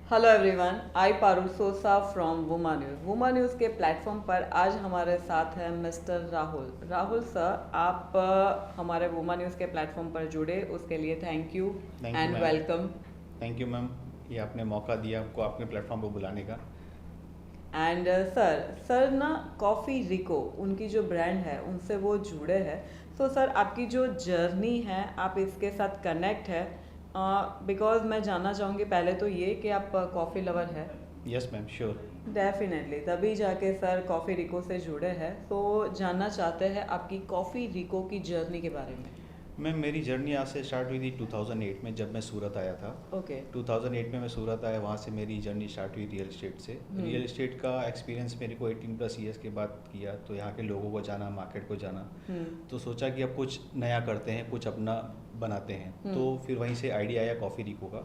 Hello everyone, I Parul Sosa from वुमा news. वुमा news के प्लेटफॉर्म पर आज हमारे साथ है मिस्टर राहुल। राहुल सर, आप हमारे वुमा न्यूज़ के प्लेटफॉर्म पर जुड़े उसके लिए thank you thank you and ma'am. Welcome. Thank you ma'am, ये आपने मौका दिया आपको आपके प्लेटफॉर्म पर बुलाने का। एंड सर सर ना कॉफ़ी रिको उनकी जो ब्रांड है उनसे वो जुड़े हैं। सो सर, आपकी जो जर्नी है आप इसके साथ कनेक्ट है, बिकॉज मैं जानना चाहूँगी पहले तो ये कि आप कॉफ़ी लवर है। Yes ma'am, sure. डेफिनेटली तभी जाके सर कॉफ़ी रिको से जुड़े हैं, तो जानना चाहते हैं आपकी कॉफ़ी रिको की जर्नी के बारे में। मैम मेरी जर्नी आज से स्टार्ट हुई थी 2008 में, जब मैं सूरत आया था। ओके। 2008 में मैं सूरत आया, वहाँ से मेरी जर्नी स्टार्ट हुई रियल इस्टेट से। रियल इस्टेट का एक्सपीरियंस मेरे को 18+ ईयर्स के बाद किया, तो यहाँ के लोगों को जाना, मार्केट को जाना, तो सोचा कि अब कुछ नया करते हैं, कुछ अपना बनाते हैं। तो फिर वहीं से आइडिया आया कॉफ़ी रिको का।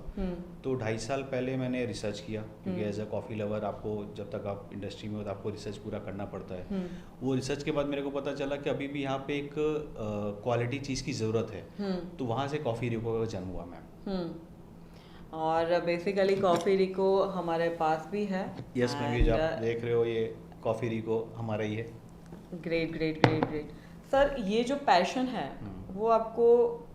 तो 2.5 साल पहले मैंने रिसर्च किया, क्योंकि एज अ कॉफ़ी लवर आपको जब तक आप इंडस्ट्री में हो तो आपको रिसर्च पूरा करना पड़ता है। वो रिसर्च के बाद मेरे को पता चला कि अभी भी यहाँ पे एक क्वालिटी चीज़ की ज़रूरत है। तो वहाँ से कॉफ़ी रिको का जन्म हुआ मैम। और बेसिकली कॉफ़ी रिको हमारे पास भी है। यस मैम, ये जो एंड आप देख रहे हो ये कॉफ़ी रिको हमारा ही है। Great great great great. Sir, ये जो पैशन है वो आपको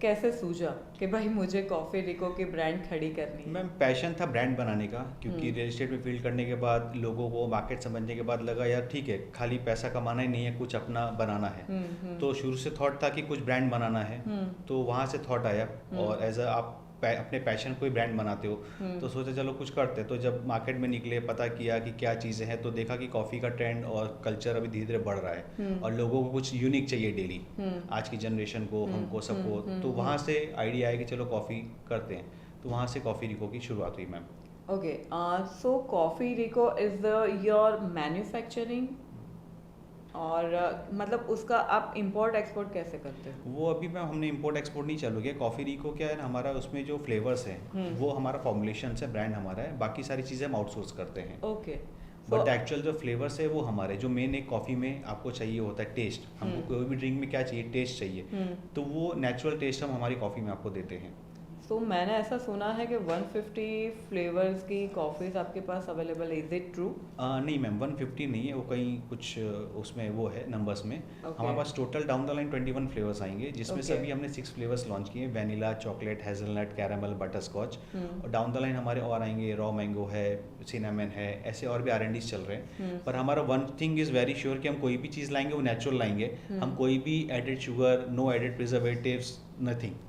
कैसे सूझा कि भाई मुझे कॉफ़ी रिको की ब्रांड खड़ी करनी है? मैम पैशन था ब्रांड बनाने का, क्योंकि रियल एस्टेट में फील्ड करने के बाद लोगों को मार्केट समझने के बाद लगा यार ठीक है, खाली पैसा कमाना ही नहीं है, कुछ अपना बनाना है। तो शुरू से थॉट था कि कुछ ब्रांड बनाना है। तो वहाँ से थॉट आया, और एज अ आप अपने पैशन को ही ब्रांड बनाते हो, तो सोचा चलो कुछ करते हैं। तो जब मार्केट में निकले, पता किया कि क्या चीज़ें हैं, तो देखा कि कॉफ़ी का ट्रेंड और कल्चर अभी धीरे धीरे बढ़ रहा है, और लोगों को कुछ यूनिक चाहिए डेली, आज की जनरेशन को, हमको, सबको। तो वहाँ से आइडिया आया कि चलो कॉफ़ी करते हैं। तो वहाँ से कॉफ़ी रिको की शुरुआत हुई ma'am. Okay. So coffee Rico is your manufacturing, और मतलब उसका आप इंपोर्ट एक्सपोर्ट कैसे करते हो? वो अभी मैम हमने इंपोर्ट एक्सपोर्ट नहीं चालू किया। कॉफ़ी रिको क्या है ना, हमारा उसमें जो फ्लेवर्स हैं वो हमारा फॉर्मुलेशन है, ब्रांड हमारा है, बाकी सारी चीज़ें हम आउटसोर्स करते हैं। ओके। सो बट एक्चुअल जो फ्लेवर्स है वो हमारे, जो मेन एक कॉफ़ी में आपको चाहिए होता है टेस्ट, हमको कोई भी ड्रिंक में क्या चाहिए, टेस्ट चाहिए, तो वो नेचुरल टेस्ट हम हमारी कॉफ़ी में आपको देते हैं। मैंने ऐसा सुना है कि 150 फ्लेवर्स की कॉफ़ीज आपके पास अवेलेबल है, इज इट ट्रू? नहीं मैम, 150 नहीं है वो, कहीं कुछ उसमें वो है नंबर्स में। हमारे पास total down the line 21 flavours आएंगे, जिसमें से अभी हमने 6 फ्लेवर्स लॉन्च किए हैं, vanilla, chocolate, hazelnut, caramel, butterscotch. और डाउन द लाइन हमारे और आएंगे, रॉ मैंगो है, सिनेमन है, ऐसे और भी R&Ds चल रहे हैं। पर हमारा one thing is very sure कि हम कोई भी चीज़ लाएंगे वो नेचुरल लाएंगे। हम कोई भी added sugar, no added preservatives, nothing.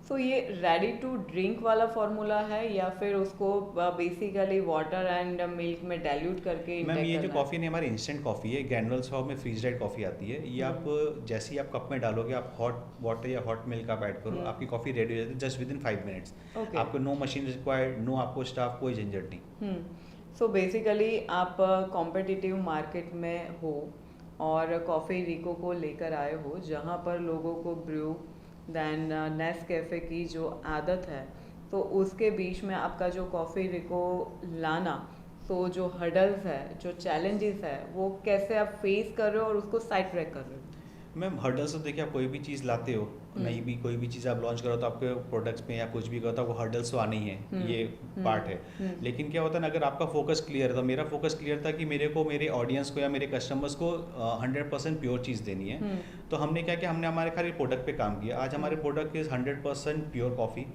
So ये रेडी टू ड्रिंक वाला फॉर्मूला है या फिर उसको बेसिकली वाटर एंड मिल्क में डाइल्यूट करके मैम इंटेक ये जो करना कॉफ़ी नहीं, हमारी इंस्टेंट कॉफ़ी है, ग्रैनुलर्स फॉर्म में फ्रीज ड्राइड कॉफ़ी आती है। ये आप जैसे ही आप कप में डालोगे, आप हॉट वाटर या हॉट मिल्क आप ऐड करो, आपकी कॉफ़ी रेडी हो जाती है जस्ट विदिन 5 मिनट्स। ओके। आपको नो मशीन रिक्वायर्ड, नो आपको स्टाफ, कोई झंझट नहीं। सो बेसिकली आप कॉम्पिटिटिव मार्केट में हो और कॉफ़ी रिको को लेकर आए हो, जहाँ पर लोगों को ब्रू दैन नेस कैफ़े की जो आदत है, तो उसके बीच में आपका जो कॉफ़ी रिको लाना, तो जो हर्डल्स है, जो चैलेंजेस है, वो कैसे आप फेस कर रहे हो और उसको साइड ट्रैक कर रहे हो? मैम हर्डल्स तो देखिए, आप कोई भी चीज़ लाते हो, नई भी कोई भी चीज़ आप लॉन्च करो, तो आपके प्रोडक्ट्स में या कुछ भी करो तो आपको हर्डल्स तो आने ही हैं, ये पार्ट है। लेकिन क्या होता है ना, अगर आपका फोकस क्लियर है, तो मेरा फोकस क्लियर था कि मेरे को, मेरे ऑडियंस को या मेरे कस्टमर्स को 100% प्योर चीज़ देनी है। तो हमने क्या किया, हमने हमारे खाली प्रोडक्ट पे काम किया। आज हमारे product is 100% pure coffee.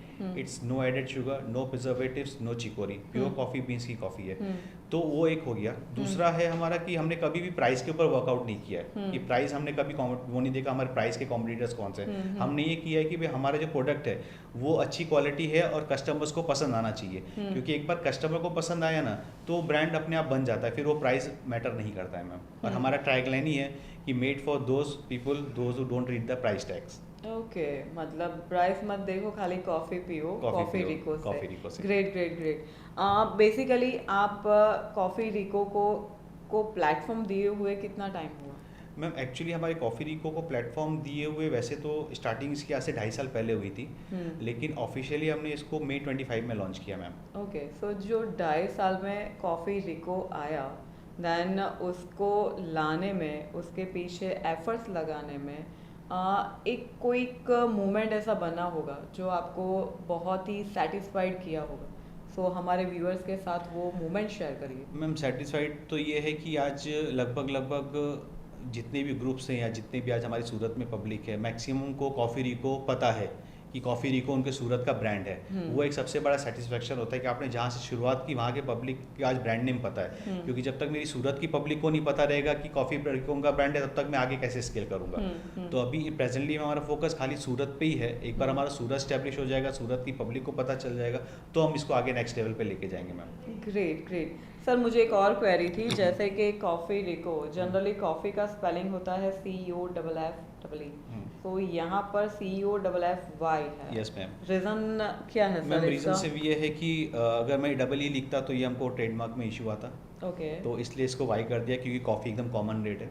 It's no added sugar, no preservatives, no chicory, pure coffee beans की कॉफ़ी है। तो वो एक हो गया। दूसरा है हमारा कि हमने कभी भी प्राइस के ऊपर वर्कआउट नहीं किया है, कि प्राइस हमने कभी वो नहीं देखा हमारे प्राइस के कॉम्पिटिटर्स कौन से हैं। हमने ये किया है कि भाई हमारा जो प्रोडक्ट है वो अच्छी क्वालिटी है और कस्टमर्स को पसंद आना चाहिए, क्योंकि एक बार कस्टमर को पसंद आया ना, तो ब्रांड अपने आप बन जाता है, फिर वो प्राइस मैटर नहीं करता है मैम। और हमारा टैगलाइन ही है कि made for those people those who don't read the price tags. Okay, मतलब प्राइस मत देखो, खाली कॉफ़ी पियो कॉफ़ी रिको कॉफ़ी रिको से। से। Great great great. बेसिकली आप कॉफ़ी रिको को प्लेटफॉर्म दिए हुए कितना टाइम हुआ? मैम एक्चुअली हमारे कॉफ़ी रिको को प्लेटफॉर्म दिए हुए वैसे तो स्टार्टिंग इसकी आज से 2.5 साल पहले हुई थी, लेकिन ऑफिशियली हमने इसको मई 25 में लॉन्च किया मैम। ओके। सो जो 2.5 साल में कॉफ़ी रिको आया, देन उसको लाने में, उसके पीछे एफर्ट्स लगाने में एक कोई मोमेंट ऐसा बना होगा जो आपको बहुत ही सेटिस्फाइड किया होगा। सो हमारे व्यूअर्स के साथ वो मोमेंट शेयर करिए। मैम सेटिस्फाइड तो ये है कि आज लगभग जितने भी ग्रुप्स हैं या जितने भी आज हमारी सूरत में पब्लिक है, मैक्सिमम को कॉफ़ी रिको पता है कि कॉफ़ी रिको उनके सूरत का ब्रांड है। वो एक सबसे बड़ा सेटिस्फेक्शन होता है कि आपने जहाँ से शुरुआत की वहाँ के पब्लिक का आज ब्रांड नेम पता है। क्योंकि जब तक मेरी सूरत की पब्लिक को नहीं पता रहेगा कि कॉफ़ी रिको का ब्रांड है, तब तक मैं आगे कैसे स्केल करूँगा। तो अभी प्रेजेंटली हमारा फोकस खाली सूरत पे ही है। एक बार हमारा सूरत स्टैब्लिश हो जाएगा, सूरत की पब्लिक को पता चल जाएगा, तो हम इसको आगे नेक्स्ट लेवल पे लेके जाएंगे मैम। ग्रेट ग्रेट सर, मुझे एक और क्वेरी थी, जैसे कि कॉफ़ी रिको जनरली कॉफ़ी का स्पेलिंग होता है COFFE, तो यहाँ पर COFFY है। Yes ma'am. रीज़न क्या है मैम सर रीज़न इसका? सिर्फ ये है कि अगर मैं डबल ई लिखता तो ये हमको ट्रेडमार्क में इशू आता, ओके। तो इसलिए इसको वाई कर दिया क्योंकि कॉफ़ी एकदम कॉमन रेट है।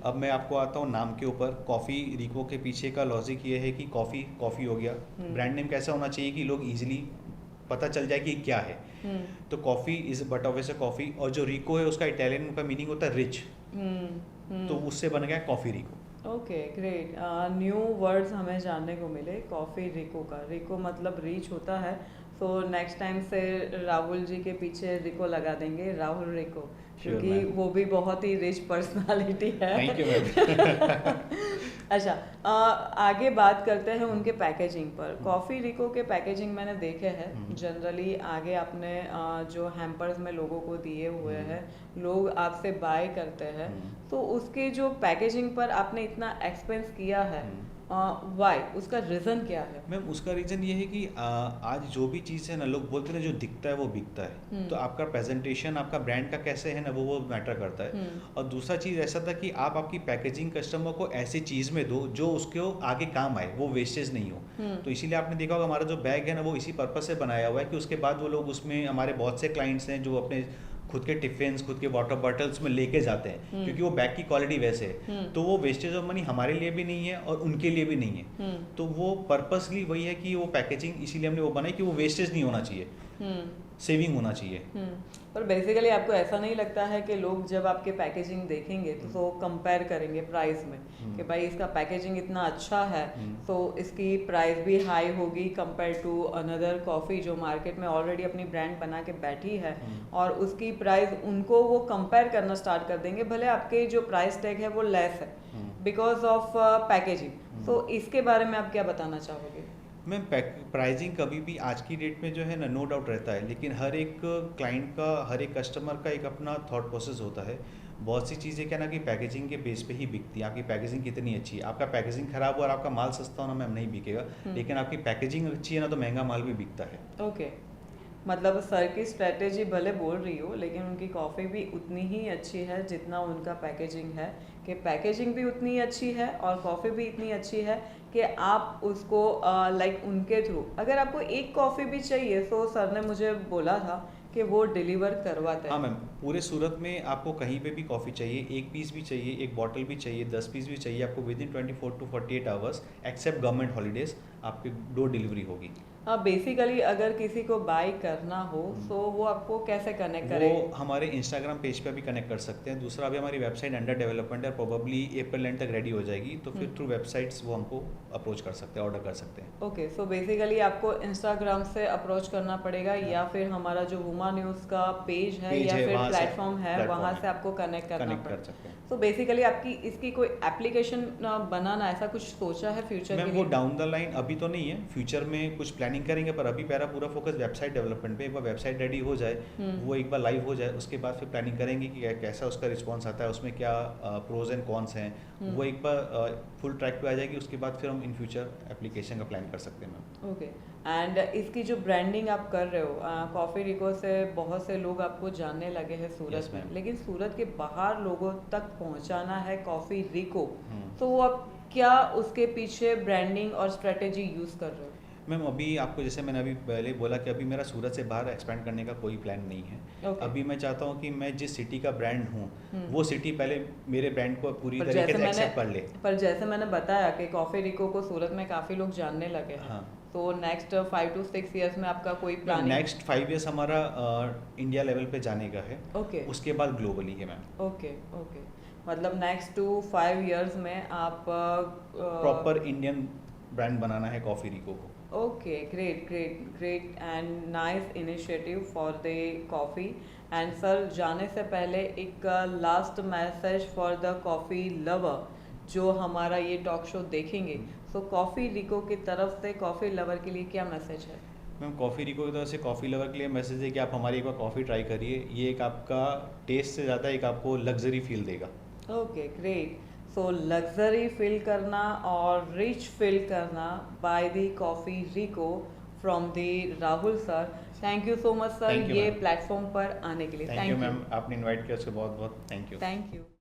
अब मैं आपको आता हूँ नाम के ऊपर। कॉफ़ी रिको के पीछे का लॉजिक ये है कि कॉफ़ी हो गया, ब्रांड नेम कैसा होना चाहिए कि लोग इजीली पता चल जाए कि क्या है। तो coffee is but obvious coffee, और जो रिको है उसका इटालियन का मीनिंग होता है रिच, तो उससे बन गया कॉफ़ी रिको। ओके ग्रेट, न्यू वर्ड्स हमें जानने को मिले कॉफ़ी रिको का। रिको मतलब रीच होता है, सो नेक्स्ट टाइम से राहुल जी के पीछे रिको लगा देंगे, राहुल रिको, क्योंकि वो भी बहुत ही रिच पर्सनालिटी है। Thank you ma'am. अच्छा, आगे बात करते हैं उनके पैकेजिंग पर। कॉफ़ी रिको के पैकेजिंग मैंने देखे हैं जनरली, आगे आपने जो हैम्पर्स में लोगों को दिए हुए हैं, लोग आपसे बाय करते हैं, तो उसके जो पैकेजिंग पर आपने इतना एक्सपेंस किया है, वाई, उसका रीज़न क्या है? मैम उसका रीज़न ये है कि आज जो भी चीज़ है ना, लोग बोलते हैं ना, जो दिखता है वो बिकता है। तो आपका प्रेजेंटेशन आपका ब्रांड का कैसे है ना, वो मैटर करता है। और दूसरा चीज़ ऐसा था कि आप आपकी पैकेजिंग कस्टमर को ऐसी चीज़ में दो जो उसको आगे काम आए, वो वेस्टेज नहीं हो। तो इसीलिए आपने देखा होगा हमारा जो बैग है ना, वो इसी पर्पज़ से बनाया हुआ है कि उसके बाद वो लोग उसमें, हमारे बहुत से क्लाइंट्स हैं जो अपने खुद के टिफिन, खुद के वाटर बॉटल्स में लेके जाते हैं, क्योंकि वो बैग की क्वालिटी वैसे है। तो वो वेस्टेज ऑफ मनी हमारे लिए भी नहीं है और उनके लिए भी नहीं है। तो वो पर्पसली वही है कि वो पैकेजिंग इसीलिए हमने वो बनाई कि वो वेस्टेज नहीं होना चाहिए, सेविंग होना चाहिए। पर बेसिकली आपको ऐसा नहीं लगता है कि लोग जब आपके पैकेजिंग देखेंगे तो कंपेयर करेंगे प्राइस में कि भाई इसका पैकेजिंग इतना अच्छा है, तो इसकी प्राइस भी हाई होगी कंपेयर टू अनदर कॉफ़ी जो मार्केट में ऑलरेडी अपनी ब्रांड बना के बैठी है, और उसकी प्राइस उनको वो कंपेयर करना स्टार्ट कर देंगे, भले आपके जो प्राइस टैग है वो लेस है बिकॉज ऑफ पैकेजिंग। तो इसके बारे में आप क्या बताना चाहोगे? मैम प्राइसिंग कभी भी आज की डेट में जो है ना, नो डाउट रहता है, लेकिन हर एक क्लाइंट का, हर एक कस्टमर का एक अपना थॉट प्रोसेस होता है। बहुत सी चीज़ें क्या ना कि पैकेजिंग के बेस पे ही बिकती है। आपकी पैकेजिंग कितनी अच्छी है, आपका पैकेजिंग खराब हो और आपका माल सस्ता होना मैम नहीं बिकेगा, लेकिन आपकी पैकेजिंग अच्छी है ना, तो महंगा माल भी बिकता है। ओके, मतलब सर की स्ट्रेटेजी भले बोल रही हो, लेकिन उनकी कॉफ़ी भी उतनी ही अच्छी है जितना उनका पैकेजिंग है, कि पैकेजिंग भी उतनी अच्छी है और कॉफ़ी भी इतनी अच्छी है कि आप उसको लाइक उनके थ्रू, अगर आपको एक कॉफ़ी भी चाहिए तो सर ने मुझे बोला था कि वो डिलीवर करवाते हैं। हाँ मैम, पूरे सूरत में आपको कहीं पे भी कॉफ़ी चाहिए, एक पीस भी चाहिए, एक बॉटल भी चाहिए, 10 पीस भी चाहिए, आपको within 24 to 48 hours except government holidays आपकी डोर डिलीवरी होगी। बेसिकली अगर किसी को बाय करना हो तो वो आपको कैसे कनेक्ट करे? वो हमारे इंस्टाग्राम पेज पे भी कनेक्ट कर सकते हैं। दूसरा अभी हमारी वेबसाइट अंडर डेवलपमेंट है, प्रोबेबली अप्रैल एंड तक रेडी हो जाएगी, तो फिर थ्रू वेबसाइट्स वो हमको अप्रोच कर सकते हैं, ऑर्डर कर सकते हैं। ओके, सो बेसिकली आपको इंस्टाग्राम से अप्रोच करना पड़ेगा, या फिर हमारा जो हुमा न्यूज़ का पेज है या फिर प्लेटफॉर्म है, वहाँ से आपको कनेक्ट करना कर सकते हैं। तो बेसिकली आपकी इसकी कोई एप्लीकेशन बनाना ऐसा कुछ सोचा है फ्यूचर के लिए? वो डाउन द लाइन अभी तो नहीं है, फ्यूचर में कुछ प्लानिंग करेंगे, पर अभी मेरा पूरा फोकस वेबसाइट डेवलपमेंट पे। एक बार वेबसाइट रेडी हो जाए, वो एक बार लाइव हो जाए, उसके बाद फिर प्लानिंग करेंगे कि कैसा उसका रिस्पांस आता है, उसमें क्या प्रोज एंड कॉन्स हैं। वो एक बार फुल ट्रैक पे आ जाएगी, उसके बाद फिर हम इन फ्यूचर एप्लीकेशन का प्लान कर सकते हैं मैम। ओके, एंड इसकी जो ब्रांडिंग आप कर रहे हो, कॉफ़ी रिको से बहुत से लोग आपको जानने लगे हैं सूरत में, लेकिन सूरत के बाहर लोगों तक पहुंचाना है कॉफ़ी रिको, तो वो आप क्या उसके पीछे ब्रांडिंग और स्ट्रेटेजी यूज़ कर रहे हो? मैम अभी आपको, जैसे मैंने अभी पहले बोला कि अभी मेरा सूरत से बाहर एक्सपेंड करने का कोई प्लान नहीं है। अभी मैं चाहता हूँ कि मैं जिस सिटी का ब्रांड हूँ, वो सिटी पहले मेरे ब्रांड को पूरी तरीके से एक्सेप्ट कर ले। पर जैसे मैंने बताया कि कॉफ़ी रिको को सूरत में काफ़ी लोग जानने लगे हैं। हाँ। तो नेक्स्ट 5 to 6 ईयर्स में आपका कोई प्लान? नेक्स्ट 5 ईयर्स हमारा इंडिया लेवल पे जाने का है। ओके। उसके बाद ग्लोबली है मैम। ओके, मतलब नेक्स्ट 2 5 ईयर्स में आप प्रॉपर इंडियन ब्रांड बनाना है कॉफ़ी रिको को। Okay, great and nice initiative for the coffee. And sir जाने से पहले एक last message for the coffee lover जो हमारा ये टॉक शो देखेंगे, सो कॉफ़ी रिको की तरफ से कॉफ़ी लवर के लिए क्या मैसेज है? मैम कॉफ़ी रिको की तरफ से कॉफ़ी लवर के लिए मैसेज है कि आप हमारी एक बार कॉफ़ी ट्राई करिए। ये एक आपका टेस्ट से ज़्यादा एक आपको लग्जरी फील देगा। Okay great. So luxury feel करना और रिच फील करना by the coffee Rico from the Rahul sir. Thank you so much sir Thank you, ये ma'am. प्लेटफॉर्म पर आने के लिए। थैंक यू मैम, आपने इनवाइट किया उसके बहुत बहुत थैंक यू। Thank you.